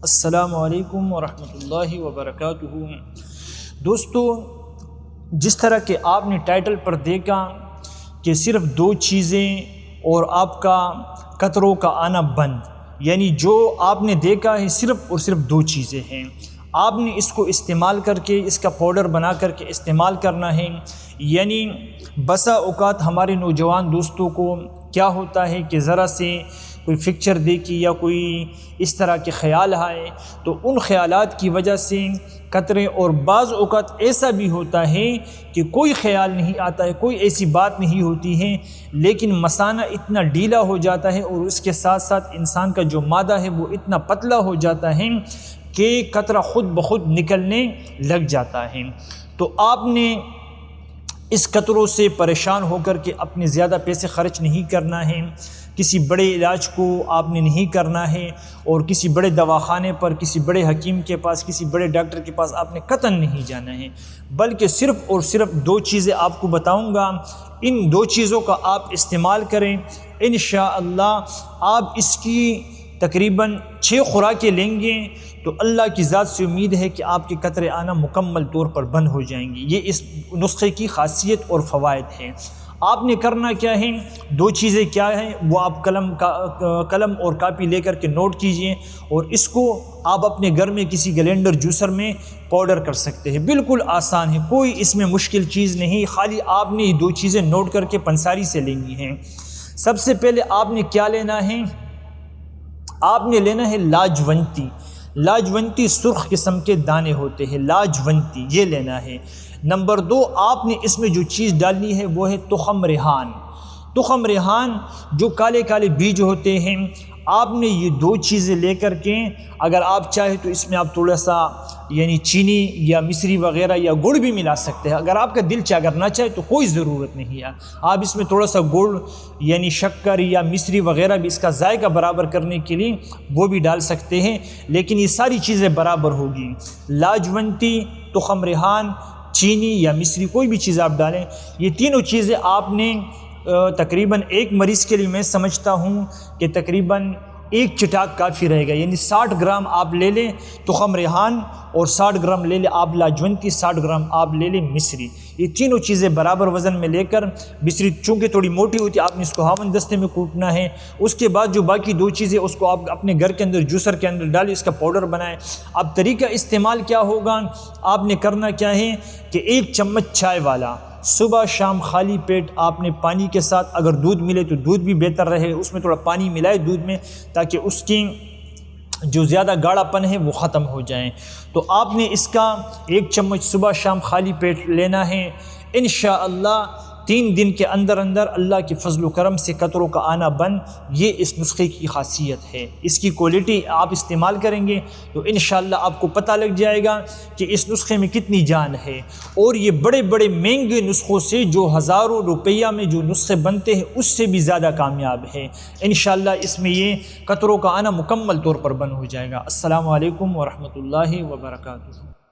السلام علیکم ورحمۃ اللہ وبرکاتہ۔ دوستو، جس طرح کہ آپ نے ٹائٹل پر دیکھا کہ صرف دو چیزیں اور آپ کا قطروں کا آنا بند، یعنی جو آپ نے دیکھا ہے صرف اور صرف دو چیزیں ہیں، آپ نے اس کو استعمال کر کے اس کا پاؤڈر بنا کر کے استعمال کرنا ہے۔ یعنی بسا اوقات ہمارے نوجوان دوستوں کو کیا ہوتا ہے کہ ذرا سے کوئی فکچر دیکھی یا کوئی اس طرح کے خیال آئے تو ان خیالات کی وجہ سے قطرے، اور بعض اوقات ایسا بھی ہوتا ہے کہ کوئی خیال نہیں آتا ہے، کوئی ایسی بات نہیں ہوتی ہے، لیکن مثانہ اتنا ڈھیلا ہو جاتا ہے اور اس کے ساتھ ساتھ انسان کا جو معدہ ہے وہ اتنا پتلا ہو جاتا ہے کہ قطرہ خود بخود نکلنے لگ جاتا ہے۔ تو آپ نے اس قطروں سے پریشان ہو کر کے اپنے زیادہ پیسے خرچ نہیں کرنا ہے، کسی بڑے علاج کو آپ نے نہیں کرنا ہے، اور کسی بڑے دواخانے پر، کسی بڑے حکیم کے پاس، کسی بڑے ڈاکٹر کے پاس آپ نے قطعاً نہیں جانا ہے، بلکہ صرف اور صرف دو چیزیں آپ کو بتاؤں گا۔ ان دو چیزوں کا آپ استعمال کریں، انشاءاللہ آپ اس کی تقریباً 6 خوراکیں لیں گے تو اللہ کی ذات سے امید ہے کہ آپ کے قطرے آنا مکمل طور پر بند ہو جائیں گے۔ یہ اس نسخے کی خاصیت اور فوائد ہے۔ آپ نے کرنا کیا ہے، دو چیزیں کیا ہیں وہ آپ قلم اور کاپی لے کر کے نوٹ کیجئے، اور اس کو آپ اپنے گھر میں کسی گلینڈر جوسر میں پاؤڈر کر سکتے ہیں۔ بالکل آسان ہے، کوئی اس میں مشکل چیز نہیں، خالی آپ نے یہ دو چیزیں نوٹ کر کے پنساری سے لینی ہیں۔ سب سے پہلے آپ نے کیا لینا ہے، آپ نے لینا ہے لاجونتی۔ لاجونتی سرخ قسم کے دانے ہوتے ہیں، لاجونتی یہ لینا ہے۔ نمبر 2، آپ نے اس میں جو چیز ڈالنی ہے وہ ہے تخم ریحان۔ تخم ریحان جو کالے کالے بیج ہوتے ہیں، آپ نے یہ دو چیزیں لے کر کے، اگر آپ چاہیں تو اس میں آپ تھوڑا سا یعنی چینی یا مصری وغیرہ یا گڑ بھی ملا سکتے ہیں، اگر آپ کا دل چاہے، اگر نہ چاہے تو کوئی ضرورت نہیں ہے، آپ اس میں تھوڑا سا گڑ یعنی شکر یا مصری وغیرہ بھی اس کا ذائقہ برابر کرنے کے لیے وہ بھی ڈال سکتے ہیں، لیکن یہ ساری چیزیں برابر ہوگی۔ لاجونتی، تخم ریحان، چینی یا مصری، کوئی بھی چیز آپ ڈالیں، یہ تینوں چیزیں آپ نے تقریباً ایک مریض کے لیے میں سمجھتا ہوں کہ تقریباً 1 چٹاک کافی رہے گا، یعنی 60 گرام آپ لے لیں تخم ریحان، اور 60 گرام لے لیں آپ لاجونتی، 60 گرام آپ لے لیں مصری۔ یہ تینوں چیزیں برابر وزن میں لے کر، مصری چونکہ تھوڑی موٹی ہوتی ہے، آپ نے اس کو ہاون دستے میں کوٹنا ہے، اس کے بعد جو باقی دو چیزیں اس کو آپ اپنے گھر کے اندر جوسر کے اندر ڈالیں، اس کا پاؤڈر بنائیں۔ اب طریقہ استعمال کیا ہوگا، آپ نے کرنا کیا ہے کہ 1 چمچ چائے والا صبح شام خالی پیٹ آپ نے پانی کے ساتھ، اگر دودھ ملے تو دودھ بھی بہتر رہے، اس میں تھوڑا پانی ملائے دودھ میں تاکہ اس کی جو زیادہ گاڑھا پن ہے وہ ختم ہو جائیں۔ تو آپ نے اس کا 1 چمچ صبح شام خالی پیٹ لینا ہے۔ انشاءاللہ 3 دن کے اندر اندر اللہ کی فضل و کرم سے قطروں کا آنا بند، یہ اس نسخے کی خاصیت ہے۔ اس کی کوالٹی آپ استعمال کریں گے تو انشاءاللہ آپ کو پتہ لگ جائے گا کہ اس نسخے میں کتنی جان ہے، اور یہ بڑے بڑے مہنگے نسخوں سے جو ہزاروں روپیہ میں جو نسخے بنتے ہیں اس سے بھی زیادہ کامیاب ہے۔ انشاءاللہ اس میں یہ قطروں کا آنا مکمل طور پر بند ہو جائے گا۔ السلام علیکم ورحمۃ اللہ وبرکاتہ۔